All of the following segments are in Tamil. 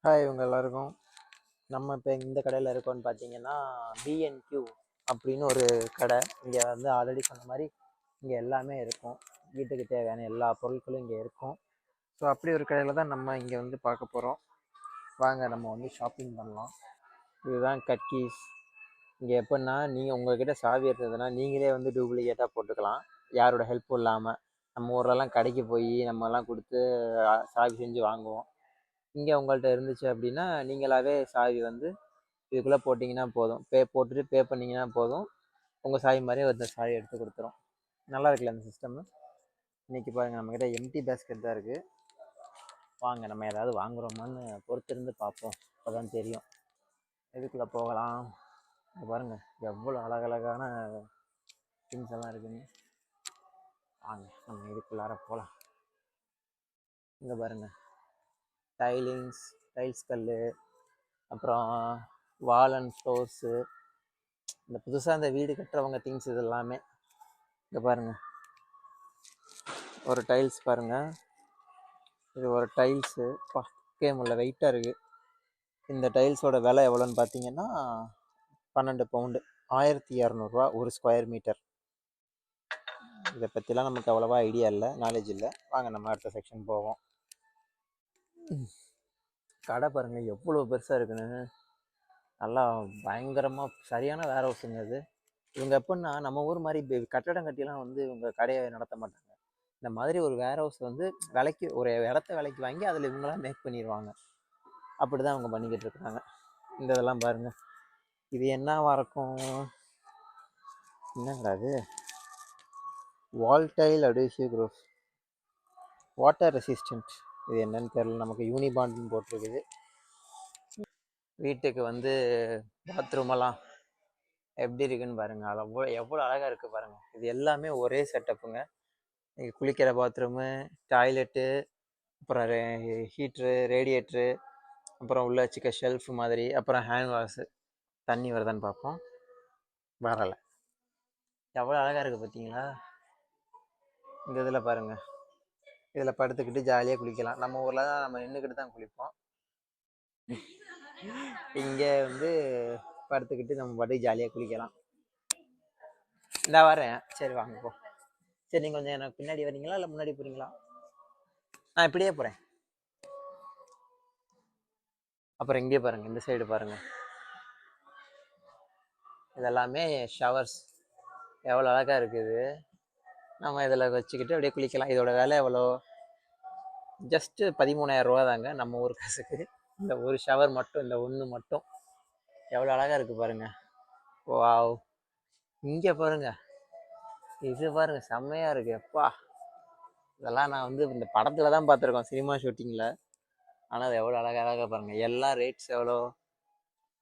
ஹாய் இவங்க எல்லாருக்கும். நம்ம இப்போ இந்த கடையில் இருக்கோம்னு பார்த்தீங்கன்னா B&Q அப்படின்னு ஒரு கடை. இங்கே வந்து ஆல்ரெடி சொன்ன மாதிரி இங்கே எல்லாமே இருக்கும். வீட்டுக்கு தேவையான எல்லா பொருட்களும் இங்கே இருக்கும். ஸோ அப்படி ஒரு கடையில் தான் நம்ம இங்கே வந்து பார்க்க போகிறோம். வாங்க நம்ம வந்து ஷாப்பிங் பண்ணலாம். இதுதான் கட்கீஸ். இங்கே எப்படின்னா நீங்கள் உங்கள்கிட்ட சாவி இருந்ததுன்னா நீங்களே வந்து டூப்ளிகேட்டாக போட்டுக்கலாம், யாரோட ஹெல்ப்பும் இல்லாமல். நம்ம ஊர்லலாம் கடைக்கு போய் நம்மலாம் கொடுத்து சாவி செஞ்சு வாங்குவோம். இங்கே உங்கள்கிட்ட இருந்துச்சு அப்படின்னா நீங்களாவே சாவி வந்து இதுக்குள்ளே போட்டிங்கன்னா போதும், பே பண்ணிங்கன்னா போதும், உங்கள் சாவி மாதிரியே ஒரு சாவி எடுத்து கொடுத்துரும். நல்லா இருக்குல்ல அந்த சிஸ்டம்மு. இன்றைக்கி பாருங்கள், நம்மக்கிட்ட எம்டி பேஸ்கெட் தான் இருக்குது. வாங்க நம்ம ஏதாவது வாங்குகிறோமான்னு பொறுத்திருந்து பார்ப்போம், அப்போ தான் தெரியும். எதுக்குள்ளே போகலாம்? இங்கே பாருங்கள் எவ்வளோ அழகழகான திங்ஸ் எல்லாம் இருக்குன்னு. வாங்க நம்ம இதுக்குள்ளார போகலாம். இங்கே பாருங்கள், டைல்ஸ் கல், அப்புறம் வால் அண்ட் ஃப்ளோர்ஸு, இந்த புதுசாக இந்த வீடு கட்டுறவங்க திங்ஸ் இது எல்லாமே. இங்கே பாருங்கள், ஒரு டைல்ஸ் பாருங்கள், இது ஒரு டைல்ஸு கேமுள்ள வெயிட்டாக இருக்குது. இந்த டைல்ஸோட விலை எவ்வளோன்னு பார்த்தீங்கன்னா 12 பவுண்டு, 1200 ஒரு ஸ்கொயர் மீட்டர். இதை பற்றிலாம் நமக்கு அவ்வளோவா ஐடியா இல்லை, நாலேஜ் இல்லை. வாங்க நம்ம அடுத்த செக்ஷன் போவோம். கடை பாருங்கள் எவ்வளோ பெருசாக இருக்குன்னு. நல்லா பயங்கரமாக சரியான வேர் ஹவுஸுங்க அது. இவங்க எப்படின்னா நம்ம ஊர் மாதிரி கட்டடம் கட்டிலாம் வந்து இவங்க கடையை நடத்த மாட்டாங்க. இந்த மாதிரி ஒரு வேர் ஹவுஸ் வந்து விலைக்கு, ஒரு இடத்த விலைக்கு வாங்கி அதில் இவங்களாம் மேக் பண்ணிடுவாங்க. அப்படி தான் அவங்க பண்ணிக்கிட்டு இருக்கிறாங்க. இந்த இதெல்லாம் பாருங்கள், இது என்னவா இருக்கும்? என்னங்கடா அது? Wall tile adhesive grout, water resistant. இது என்னன்னு தெரியல, நமக்கு யூனிபாண்ட்னு போட்டிருக்குது. வீட்டுக்கு வந்து பாத்ரூமெல்லாம் எப்படி இருக்குன்னு பாருங்கள். அது எவ்வளோ அழகாக இருக்குது பாருங்கள். இது எல்லாமே ஒரே செட்டப்புங்க. நீங்கள் குளிக்கிற பாத்ரூமு, டாய்லெட்டு, அப்புறம் ஹீட்ரு, ரேடியேட்ரு, அப்புறம் உள்ளே வச்சுக்க ஷெல்ஃப் மாதிரி, அப்புறம் ஹேண்ட் வாஷு. தண்ணி வருதான்னு பார்ப்போம். வரலை. எவ்வளோ அழகாக இருக்குது பார்த்தீங்களா? இந்த இதில் பாருங்கள், இதில் படுத்துக்கிட்டு ஜாலியாக குளிக்கலாம். நம்ம ஊரில் தான் நம்ம நின்றுக்கிட்டு தான் குளிப்போம். இங்கே வந்து படுத்துக்கிட்டு நம்ம பாட்டுக்கு ஜாலியாக குளிக்கலாம். இந்த வரேன், சரி வாங்க போ. சரி, நீங்கள் கொஞ்சம் எனக்கு பின்னாடி வரீங்களா இல்லை முன்னாடி போகிறீங்களா? நான் இப்படியே போகிறேன். அப்புறம் இங்கே பாருங்கள், இந்த சைடு பாருங்கள், இதெல்லாமே ஷவர்ஸ். எவ்வளோ அழகாக இருக்குது. நம்ம இதில் வச்சுக்கிட்டு அப்படியே குளிக்கலாம். இதோட விலை எவ்வளோ? ஜஸ்ட்டு 13,000 தாங்க நம்ம ஊர் காசுக்கு. இந்த ஒரு ஷவர் மட்டும், இந்த ஒன்று மட்டும் எவ்வளோ அழகாக இருக்குது பாருங்கள். வாவ். இங்கே பாருங்கள், இது பாருங்கள் செம்மையாக இருக்குது. எப்பா, இதெல்லாம் நான் வந்து இந்த படத்தில் தான் பார்த்துருக்கோம், சினிமா ஷூட்டிங்கில். ஆனால் அது எவ்வளோ அழகாக பாருங்கள். எல்லாம் ரேட்ஸ் எவ்வளோ?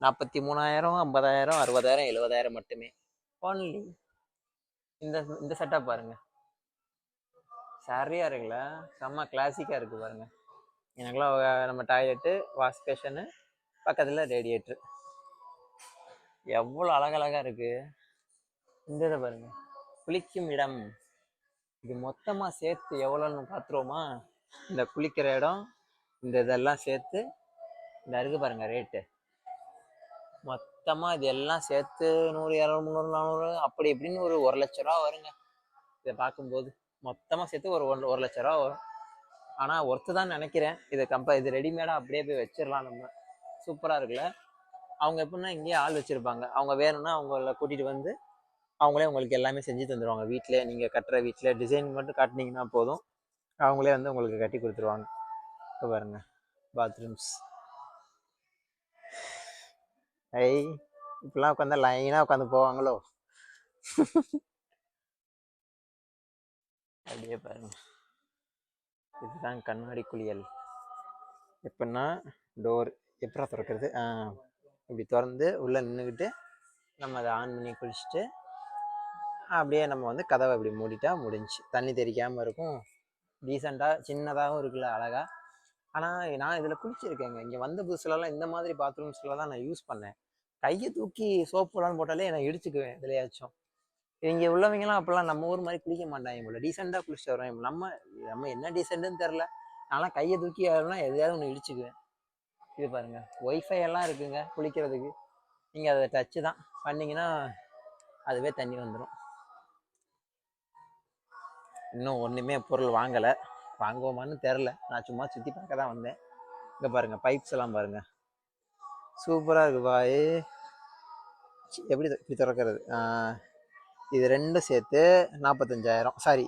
43,000, 50,000, 60,000, 70,000 மட்டுமே. ஒன்லி இந்த செட்டப் பாருங்கள், சரியாக இருக்குல்ல? செம்ம கிளாசிக்காக இருக்குது பாருங்கள். எனக்குலாம் நம்ம டாய்லெட்டு, வாஷ் பேஷனு, பக்கத்தில் ரேடியேட்ரு, எவ்வளோ அழகழகாக இருக்குது. இந்த இதை பாருங்கள், குளிக்கும் இடம். இது மொத்தமாக சேர்த்து எவ்வளோன்னு பார்த்துருவோமா? இந்த குளிக்கிற இடம், இந்த இதெல்லாம் சேர்த்து இந்த இருக்கு பாருங்கள் ரேட்டு. மொத்தமாக இது எல்லாம் சேர்த்து 100, 200, 300, 400 அப்படி இப்படின்னு ஒரு 1,00,000 வருங்க. இதை பார்க்கும்போது மொத்தமாக சேர்த்து ஒரு 1,00,000 வரும். ஆனால் ஒர்த்து தான் நினைக்கிறேன். இது ரெடிமேடாக அப்படியே போய் வச்சிடலாம் நம்ம. சூப்பராக இருக்குல்ல? அவங்க எப்படின்னா இங்கேயே ஆள் வச்சுருப்பாங்க. அவங்க வேணும்னா அவங்கள கூட்டிகிட்டு வந்து அவங்களே உங்களுக்கு எல்லாமே செஞ்சு தந்துடுவாங்க. வீட்டிலே நீங்கள் கட்டுற வீட்டில் டிசைன் மட்டும் காட்டினீங்கன்னா போதும், அவங்களே வந்து உங்களுக்கு கட்டி கொடுத்துருவாங்க. இப்போ பாருங்க, பாத்ரூம்ஸ். இப்பெல்லாம் உட்காந்து லைனாக உட்காந்து போவாங்களோ? அப்படியே பாருங்க, இதுதான் கண்ணாடி குளியல். எப்படின்னா டோர் எப்படா திறக்கிறது? இப்படி திறந்து உள்ளே நின்றுக்கிட்டு நம்ம அதை ஆன் பண்ணி குளிச்சுட்டு அப்படியே நம்ம வந்து கதவை இப்படி மூடிட்டா முடிஞ்சு. தண்ணி தெரிக்காமல் இருக்கும், டீசெண்டாக, சின்னதாகவும் இருக்குல்ல, அழகாக. ஆனால் நான் இதில் குளிச்சிருக்கேங்க. இங்கே வந்த புதுசுலலாம் இந்த மாதிரி பாத்ரூம்ஸில் தான் நான் யூஸ் பண்ணேன். கையை தூக்கி சோப்புலாம் போட்டாலே நான் இடிச்சுக்குவேன் எதுலையாச்சும். இங்கே உள்ளவங்கலாம் அப்போல்லாம் நம்ம ஊர் மாதிரி குளிக்க மாட்டாங்க. இவ்வளோ டீசெண்டாக குளிச்சுட்டு வரோம். நம்ம என்ன டீசெண்டுன்னு தெரில. நான்லாம் கையை தூக்கி ஆகணும்னா எதையாவது ஒன்று இடிச்சுக்குவேன். இது பாருங்க, ஒய்ஃபை எல்லாம் இருக்குங்க குளிக்கிறதுக்கு. நீங்கள் அதை டச்சு தான் பண்ணிங்கன்னா அதுவே தண்ணி வந்துடும். இன்னும் ஒன்றுமே பொருள் வாங்கலை, வாங்குவோமான்னு தெரில. நான் சும்மா சுற்றி பார்க்க தான் வந்தேன். இங்கே பாருங்கள், பைப்ஸ் எல்லாம் பாருங்கள், சூப்பராக இருக்கு பாய். எப்படி இப்படி திறக்கிறது? இது ரெண்டும் சேர்த்து 45,000, சாரி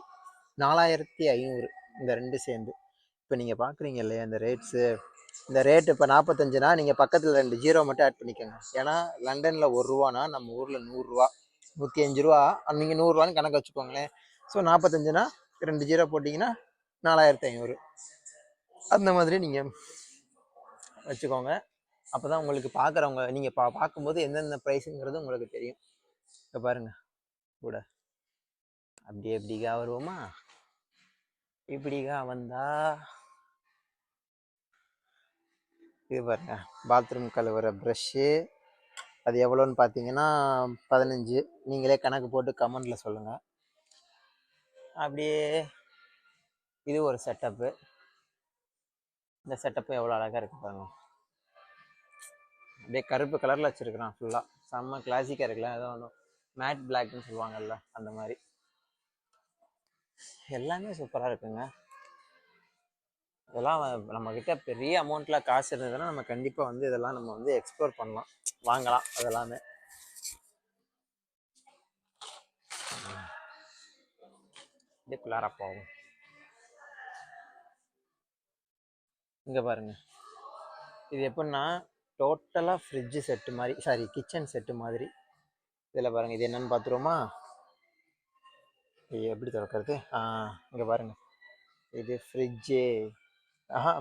4,500. இந்த ரெண்டு சேர்ந்து இப்போ நீங்கள் பார்க்குறீங்க இல்லையா இந்த ரேட்ஸு. இந்த ரேட்டு இப்போ 45னா நீங்கள் பக்கத்தில் 2 ஜீரோ மட்டும் ஆட் பண்ணிக்கோங்க. ஏன்னா லண்டனில் 1 ரூபானா நம்ம ஊரில் 100 ரூபா, 105 ரூபா. நீங்கள் 100 ரூபான்னு கணக்கு வச்சுக்கோங்களேன். ஸோ 45னா 2 ஜீரோ போட்டிங்கன்னா 4,500. அந்த மாதிரி நீங்கள் வச்சுக்கோங்க. அப்போ தான் உங்களுக்கு பார்க்குறவங்க, நீங்கள் பார்க்கும்போது எந்தெந்த ப்ரைஸுங்கிறது உங்களுக்கு தெரியும். இப்போ பாருங்கள் கூட அப்படி எப்படிக்கா வருவோமா, இப்படிக்கா வந்தா இது பாருங்க, பாத்ரூம் கழுவுற ப்ரஷ்ஷு. அது எவ்வளோன்னு பார்த்தீங்கன்னா 15. நீங்களே கணக்கு போட்டு கமெண்டில் சொல்லுங்கள். அப்படியே இது ஒரு செட்டப்பு. இந்த செட்டப்பு எவ்வளோ அழகாக இருக்குது பாருங்க. அப்படியே கருப்பு கலரில் வச்சுருக்குறான் ஃபுல்லாக, செம்ம கிளாசிக்காக இருக்குல்ல. ஏதோ ஒன்று மேட் பிளாக்னு சொல்லுவாங்கல்ல, அந்த மாதிரி எல்லாமே சூப்பராக இருக்குங்க. இதெல்லாம் நம்மக்கிட்ட பெரிய அமௌண்ட்டில் காசு இருந்ததுன்னா நம்ம கண்டிப்பாக வந்து இதெல்லாம் நம்ம வந்து எக்ஸ்ப்ளோர் பண்ணலாம், வாங்கலாம். அதெல்லாமே இதுக்குள்ளார போகும். இங்கே பாருங்கள், இது எப்படின்னா டோட்டலாக ஃப்ரிட்ஜு செட்டு மாதிரி, சாரி கிச்சன் செட்டு மாதிரி. இதில் பாருங்கள், இது என்னென்னு பார்த்துருவோமா? இது எப்படி திறக்கிறது? இங்கே பாருங்கள், இது ஃப்ரிட்ஜு.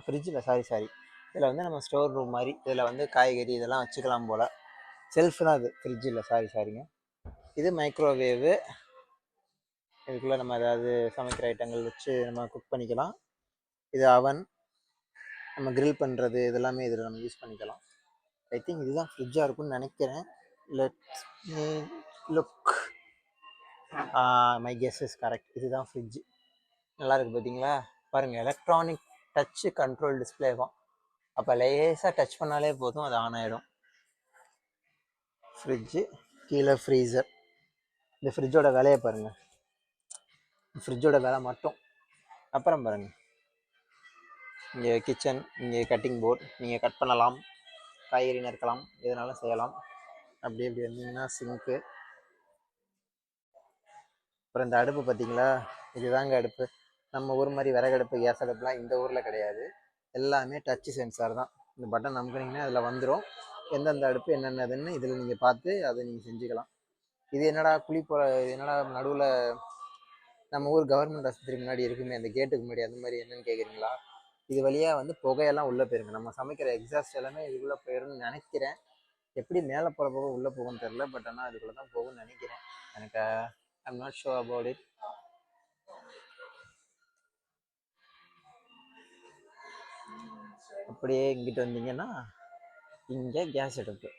ஃப்ரிட்ஜில் சாரி இதில் வந்து நம்ம ஸ்டோர் ரூம் மாதிரி. இதில் வந்து காய்கறி இதெல்லாம் வச்சுக்கலாம் போல். செல்ஃப் தான் இது, ஃப்ரிட்ஜில். சாரிங்க. இது மைக்ரோவேவு. இதுக்குள்ளே நம்ம ஏதாவது சமைக்கிற ஐட்டங்கள் வச்சு நம்ம குக் பண்ணிக்கலாம். இது அவன், நம்ம கிரில் பண்ணுறது இதெல்லாமே இதில் நம்ம யூஸ் பண்ணிக்கலாம். ஐ திங்க் இதுதான் ஃப்ரிட்ஜாக இருக்கும்னு நினைக்கிறேன். Let's look. My guess is correct. இதுதான் ஃப்ரிட்ஜ். நல்லா இருக்குது பார்த்தீங்களா? பாருங்கள், எலக்ட்ரானிக் டச்சு கண்ட்ரோல் டிஸ்பிளேவாம். அப்போ லேசாக டச் பண்ணாலே போதும், அது ஆன் ஆகிடும். ஃப்ரிட்ஜு கீழே ஃப்ரீசர். இந்த ஃப்ரிட்ஜோட விலையை பாருங்கள், ஃப்ரிட்ஜோட விலை மட்டும். அப்புறம் பாருங்கள், இங்கே கிச்சன், இங்கே கட்டிங் போர்ட், நீங்கள் கட் பண்ணலாம், காய்கறி நறுக்கலாம், எதனாலும் செய்யலாம். அப்படி இப்படி வந்தீங்கன்னா சிங்க்கு. அப்புறம் இந்த அடுப்பு பார்த்தீங்களா, இதுதாங்க அடுப்பு. நம்ம ஊர் மாதிரி விறகடுப்பு, கேஸ் அடுப்புலாம் இந்த ஊரில் கிடையாது. எல்லாமே டச்சு சென்சார் தான். இந்த பட்டன் நம்பினீங்கன்னா அதில் வந்துடும் எந்தெந்த அடுப்பு என்னென்னதுன்னு. இதில் நீங்கள் பார்த்து அதை நீங்கள் செஞ்சுக்கலாம். இது என்னடா குழி போகிற, என்னடா நடுவில் நம்ம ஊர் கவர்மெண்ட் ஆஸ்பத்திரி முன்னாடி இருக்குமே அந்த கேட்டுக்கு முன்னாடி, அந்த மாதிரி என்னன்னு கேட்குறீங்களா? இது வழியாக வந்து புகையெல்லாம் உள்ளே போயிருங்க. நம்ம சமைக்கிற எக்ஸாஸ்ட் எல்லாமே இதுக்குள்ளே போயிருன்னு நினைக்கிறேன். எப்படி மேலே போகிற போக உள்ளே போகும்னு தெரில, பட் ஆனால் அதுக்குள்ளே தான் போகும்னு நினைக்கிறேன். எனக்கு I'm not sure about it. அப்படியே இங்கிட்டு வந்தீங்கன்னா இங்கே கேஸ் அடுப்பு.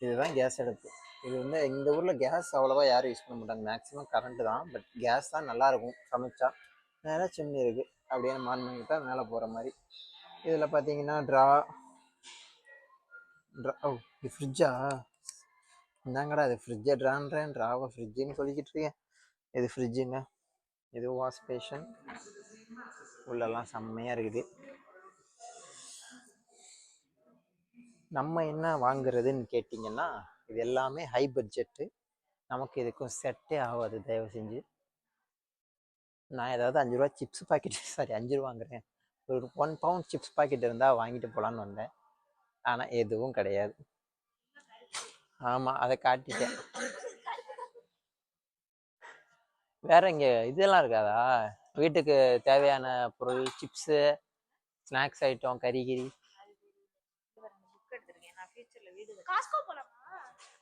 இதுதான் கேஸ் அடுப்பு. இது வந்து இந்த ஊரில் கேஸ் அவ்வளோவா யாரும் யூஸ் பண்ண மாட்டாங்க, மேக்ஸிமம் கரண்ட்டு தான். பட் கேஸ் தான் நல்லாயிருக்கும் சமைச்சா. மேலே சிம்னி இருக்குது, அப்படியே ஆன் பண்ணிட்டா மேலே போகிற மாதிரி. இதில் பார்த்தீங்கன்னா ட்ரா. ஓ, இது ஃப்ரிட்ஜா? இந்தாங்கடா, இது ஃப்ரிட்ஜை ட்ரான்றேன், ட்ராவை ஃப்ரிட்ஜுன்னு சொல்லிக்கிட்டு இருக்கேன். இது ஃப்ரிட்ஜுங்க. இது வாஷ் பேஷன். உள்ளெல்லாம் செம்மையாக இருக்குது. நம்ம என்ன வாங்குறதுன்னு கேட்டிங்கன்னா, இது எல்லாமே ஹை பட்ஜெட்டு. நமக்கு இதுக்கும் செட்டே ஆகாது. தயவு செஞ்சு நான் ஏதாவது 5 ரூபா சிப்ஸ் பாக்கெட், சாரி 5 ரூபாங்கிறேன், ஒரு 1 பவுண்ட் சிப்ஸ் பாக்கெட் இருந்தால் வாங்கிட்டு போகலான்னு வந்தேன். ஆனால் எதுவும் கிடையாது. ஆமாம், அதை காட்டிட்டேன். வேற இங்கே இதெல்லாம் இருக்காதா? வீட்டுக்கு தேவையான பொருள், சிப்ஸு, ஸ்நாக்ஸ் ஐட்டம், கறிகிரி.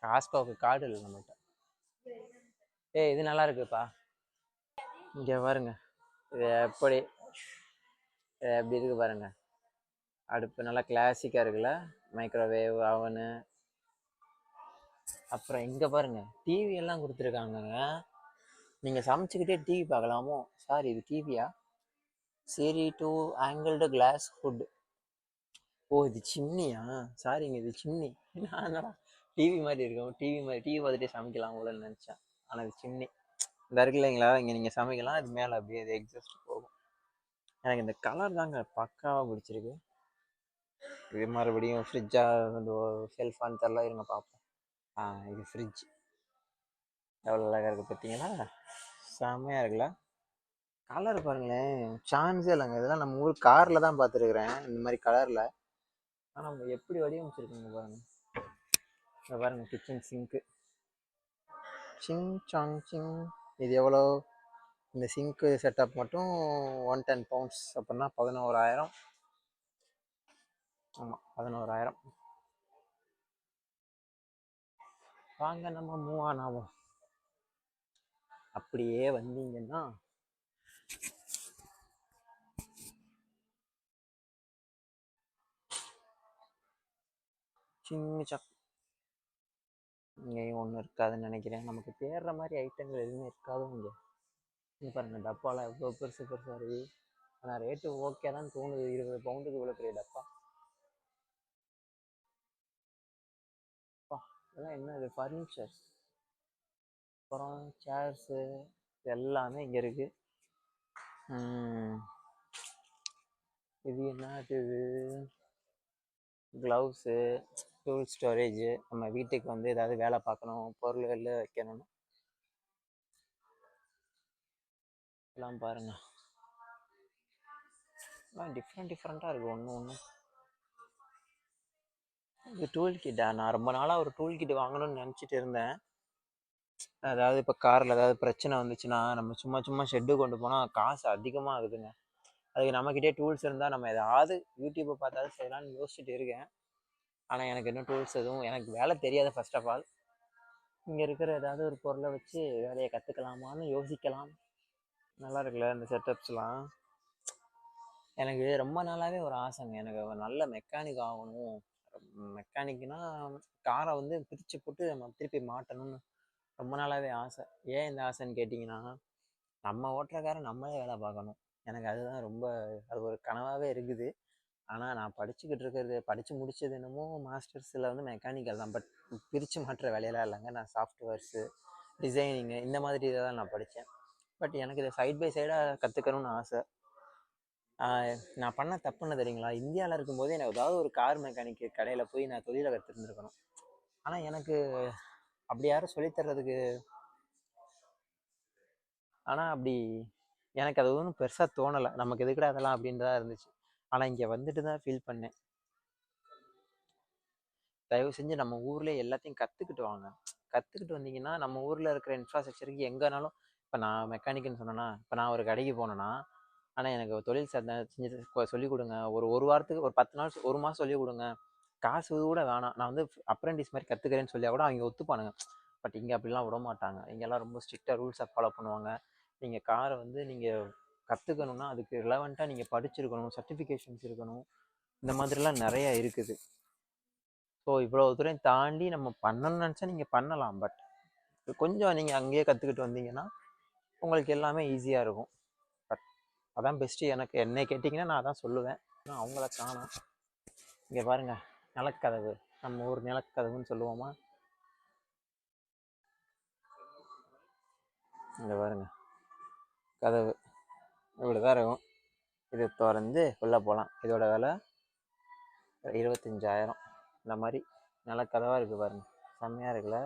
காஸ்கோவுக்கு கார்டு இல்லை நம்மகிட்ட. இது நல்லா இருக்குப்பா. இங்கே பாருங்க, இது எப்படி இருக்கு பாருங்க. அடுப்பு நல்லா கிளாசிக்காக இருக்குல்ல, மைக்ரோவேவ், அவனு. அப்புறம் இங்கே பாருங்க, டிவி எல்லாம் கொடுத்துருக்காங்கங்க. நீங்கள் சமைச்சிக்கிட்டே டிவி பார்க்கலாமோ? சாரி, இது டிவியா? சரி, 2 ஆங்கிள்டு கிளாஸ் ஹுட். ஓ இது சிம்னியா? சாரிங்க, இது சிம்னி. நான் என்னடா டிவி மாதிரி இருக்கும், டிவி மாதிரி டிவி பார்த்துட்டே சமைக்கலாம் போலன்னு நினச்சேன். ஆனால் இது சிம்னி. இந்த இருக்கு இல்லைங்களா, இங்கே நீங்கள் சமைக்கலாம், அது மேலே அப்படியே அது எக்ஸாஸ்ட் போகும். எனக்கு இந்த கலர் தாங்க பக்காவாக பிடிச்சிருக்கு. இது மறுபடியும் ஃப்ரிட்ஜா இந்த செல்ஃபான்னு தெரில, இருங்க பார்ப்போம். இது ஃப்ரிட்ஜ் எவ்வளோ அழகாக இருக்குது பார்த்தீங்களா? செம்மையாக இருக்குல்ல? கலர் பாருங்களேன், சான்ஸே இல்லைங்க. இதெல்லாம் நம்ம ஊர் காரில் தான் பார்த்துருக்குறேன் இந்த மாதிரி கலரில். ஆனால் நம்ம எப்படி வடிவமைச்சிருக்கோங்க பாருங்கள். இங்கே பாருங்கள், கிச்சன் சிங்க்கு சிங் சாங் சிங். இது எவ்வளோ? இந்த சிங்க்கு செட்டப் மட்டும் 110 பவுண்ட்ஸ், அப்படின்னா 11,000. ஆமாம் 11,000. வாங்க நம்ம மூவ் ஆன் ஆகும். அப்படியே வந்தீங்கன்னா சின்ன சக் இங்கேயும் ஒன்றும் இருக்காதுன்னு நினைக்கிறேன். நமக்கு தேடுற மாதிரி ஐட்டங்கள் எதுவுமே இருக்காதும் இங்கே. இங்கே பாருங்கள், டப்பாலாம் எவ்வளோ பெருசு பெருசாக இருக்குது. ஆனால் ரேட்டு ஓகே தான் தோணுது. 20 பவுண்டுக்கு இவ்வளோ பெரிய டப்பா. இதெல்லாம் என்ன, இது ஃபர்னிச்சர். அப்புறம் சேர்ஸு எல்லாமே இங்கே இருக்குது. இது என்ன, இது க்ளவுஸு, டூல் ஸ்டோரேஜு. நம்ம வீட்டுக்கு வந்து ஏதாவது வேலை பார்க்கணும், பொருள் வெளில வைக்கணும்னு எல்லாம் பாருங்கள். எல்லாம் டிஃப்ரெண்ட்டாக இருக்குது ஒன்று ஒன்று. இது டூல் கிட்டா? நான் ரொம்ப நாளாக ஒரு டூல் கிட் வாங்கணும்னு நினச்சிட்டு இருந்தேன். அதாவது இப்போ காரில் ஏதாவது பிரச்சனை வந்துச்சுன்னா நம்ம சும்மா சும்மா ஷெட்டு கொண்டு போனால் காசு அதிகமாக ஆகுதுங்க. அதுக்கு நம்மக்கிட்டே டூல்ஸ் இருந்தால் நம்ம ஏதாவது யூடியூப்பை பார்த்தாலும் செய்யலாம்னு யோசிச்சுட்டு இருக்கேன். ஆனால் எனக்கு இன்னும் டூல்ஸ் எதுவும் எனக்கு வேலை தெரியாது. ஃபர்ஸ்ட் ஆஃப் ஆல் இங்கே இருக்கிற ஏதாவது ஒரு பொருளை வச்சு வேலையை கற்றுக்கலாமான்னு யோசிக்கலாம். நல்லா இருக்குல்ல இந்த செட்டப்ஸ்லாம்? எனக்கு ரொம்ப நாளாகவே ஒரு ஆசைங்க, எனக்கு ஒரு நல்ல மெக்கானிக் ஆகணும். மெக்கானிக்னா காரை வந்து பிரித்து போட்டு நம்ம திருப்பி மாட்டணும்னு ரொம்ப நாளாகவே ஆசை. ஏன் இந்த ஆசைன்னு கேட்டிங்கன்னா, நம்ம ஓட்டுற காரை நம்மளே வேலை பார்க்கணும். எனக்கு அதுதான் ரொம்ப, அது ஒரு கனவாகவே இருக்குது. ஆனால் நான் படிச்சுக்கிட்டு இருக்கிறது, படித்து முடித்தது என்னமோ மாஸ்டர்ஸில் வந்து மெக்கானிக்கல் தான். பட் பிரித்து மாட்டுற வேலையெல்லாம் இல்லைங்க. நான் சாஃப்ட்வேர்ஸு, டிசைனிங்கு இந்த மாதிரி இதை தான் நான் படித்தேன். பட் எனக்கு இதை சைட் பை சைடாக கற்றுக்கணும்னு ஆசை. நான் பண்ண தப்புன்னு தெரியுங்களா, இந்தியாவில் இருக்கும்போது எனக்கு ஏதாவது ஒரு கார் மெக்கானிக்கு கடையில் போய் நான் தொழிலை கற்றுருந்துருக்கணும். ஆனால் எனக்கு அப்படி யாரும் சொல்லித்தர்றதுக்கு, ஆனால் அப்படி எனக்கு அது ஒன்றும் பெருசாக தோணலை. நமக்கு எதுக்குடா அதெல்லாம் அப்படின்றதா இருந்துச்சு. ஆனால் இங்கே வந்துட்டு தான் ஃபீல் பண்ணேன். தயவு செஞ்சு நம்ம ஊர்லேயே எல்லாத்தையும் கற்றுக்கிட்டு வாங்க. கற்றுக்கிட்டு வந்தீங்கன்னா நம்ம ஊரில் இருக்கிற இன்ஃப்ராஸ்ட்ரக்சருக்கு எங்கேனாலும், இப்போ நான் மெக்கானிக்குன்னு சொன்னேன்னா, இப்போ நான் ஒரு கடைக்கு போனேன்னா, ஆனால் எனக்கு தொழில் செஞ்சு சொல்லிக் கொடுங்க, ஒரு வாரத்துக்கு ஒரு 10 நாள் 1 மாதம் சொல்லிக் கொடுங்க, காசு கூட வேணாம், நான் வந்து அப்ரெண்டிஸ் மாதிரி கற்றுக்கிறேன்னு சொல்லியா கூட அவங்க ஒத்துப்பானுங்க. பட் இங்கே அப்படிலாம் விட மாட்டாங்க. இங்கெல்லாம் ரொம்ப ஸ்ட்ரிக்டாக ரூல்ஸை ஃபாலோ பண்ணுவாங்க. நீங்கள் காரை வந்து நீங்கள் கற்றுக்கணுன்னா அதுக்கு ரிலவெண்ட்டாக நீங்கள் படிச்சிருக்கணும், சர்டிஃபிகேஷன்ஸ் இருக்கணும். இந்த மாதிரிலாம் நிறையா இருக்குது. ஸோ இவ்வளோ தூரம் தாண்டி நம்ம பண்ணணும்னு நினச்சா நீங்கள் பண்ணலாம். பட் கொஞ்சம் நீங்கள் அங்கேயே கற்றுக்கிட்டு வந்தீங்கன்னா உங்களுக்கு எல்லாமே ஈஸியாக இருக்கும். பட் அதான் பெஸ்ட்டு. எனக்கு என்னை கேட்டிங்கன்னா நான் அதான் சொல்லுவேன். ஆனால் அவங்கள காணோம். இங்கே பாருங்கள், நிலக்கதவு. நம்ம ஊர் நிலக்கதவுன்னு சொல்லுவோமா? இங்கே பாருங்கள், கதவு இப்படி தான் இருக்கும். இது திறந்து உள்ளே போகலாம். இதோட விலை 25,000. இந்த மாதிரி நிலக்கதவாக இருக்குது பாருங்கள், செம்மையாக இருக்குல்ல?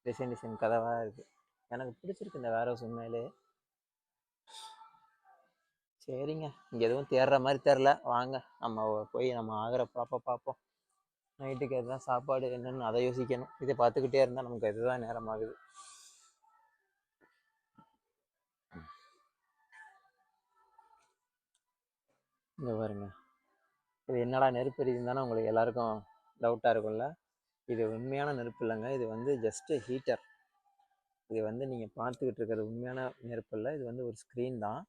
டிசைன் கதவாக இருக்குது. எனக்கு பிடிச்சிருக்கு இந்த வேற உண்மையிலே. சரிங்க, இங்கே எதுவும் தேடுற மாதிரி தெரில. வாங்க நம்ம போய் நம்ம ஆகிற பார்ப்போம். நைட்டுக்கு எதுதான் சாப்பாடு என்னன்னு அதை யோசிக்கணும். இதை பார்த்துக்கிட்டே இருந்தால் நமக்கு இதுதான் நேரமாகுது. இங்கே பாருங்க, இது என்னடா நெருப்பு எரியுதுன்னு தானே உங்களுக்கு எல்லாருக்கும் டவுட்டாக இருக்கும்ல? இது உண்மையான நெருப்பு இல்லைங்க. இது வந்து ஜஸ்ட்டு ஹீட்டர். இது வந்து நீங்கள் பார்த்துக்கிட்டு இருக்கிறது உண்மையான நெருப்பு இல்லை. இது வந்து ஒரு ஸ்க்ரீன் தான்.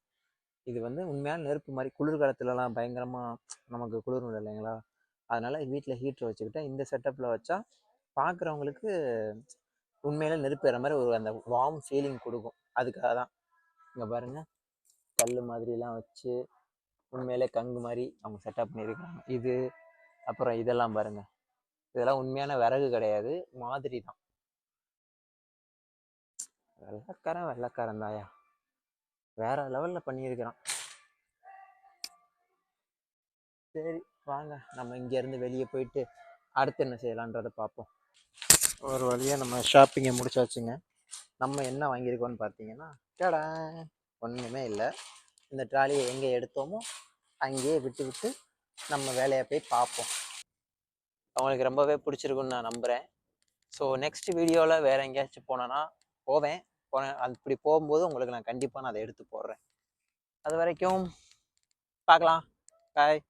இது வந்து உண்மையான நெருப்பு மாதிரி குளிர்காலத்துலலாம் பயங்கரமாக நமக்கு குளிரும் இல்லைங்களா? அதனால் வீட்டில் ஹீட்டர் வச்சுக்கிட்டேன். இந்த செட்டப்பில் வச்சா பார்க்குறவங்களுக்கு உண்மையில நெருப்பு ஏற மாதிரி ஒரு அந்த வார்ம் ஃபீலிங் கொடுக்கும். அதுக்காக தான். இங்கே பாருங்கள், கல் மாதிரிலாம் வச்சு உண்மையிலே கங்கு மாதிரி அவங்க செட்டப் பண்ணியிருக்காங்க. இது அப்புறம் இதெல்லாம் பாருங்க, இதெல்லாம் உண்மையான விறகு கிடையாது, மாதிரி தான். வெள்ளக்காரன் வெள்ளக்காரன் தாயா, வேற லெவல்ல பண்ணியிருக்கிறான். சரி வாங்க, நம்ம இங்கேருந்து வெளியே போயிட்டு அடுத்து என்ன செய்யலான்றதை பார்ப்போம். ஒரு வழியாக நம்ம ஷாப்பிங்கை முடிச்சாச்சுங்க. நம்ம என்ன வாங்கியிருக்கோம்னு பார்த்தீங்கன்னா, டடா, ஒன்றுமே இல்லை. இந்த ட்ராலியை எங்கே எடுத்தோமோ அங்கேயே விட்டு விட்டு நம்ம வேலையை போய் பார்ப்போம். அவங்களுக்கு ரொம்பவே பிடிச்சிருக்குன்னு நான் நம்புகிறேன். ஸோ நெக்ஸ்ட் வீடியோவில் வேறு எங்கேயாச்சும் போனேன்னா போவேன். அப்படி போகும்போது உங்களுக்கு நான் கண்டிப்பாக நான் அதை எடுத்து போடுறேன். அது வரைக்கும் பார்க்கலாம். பாய்.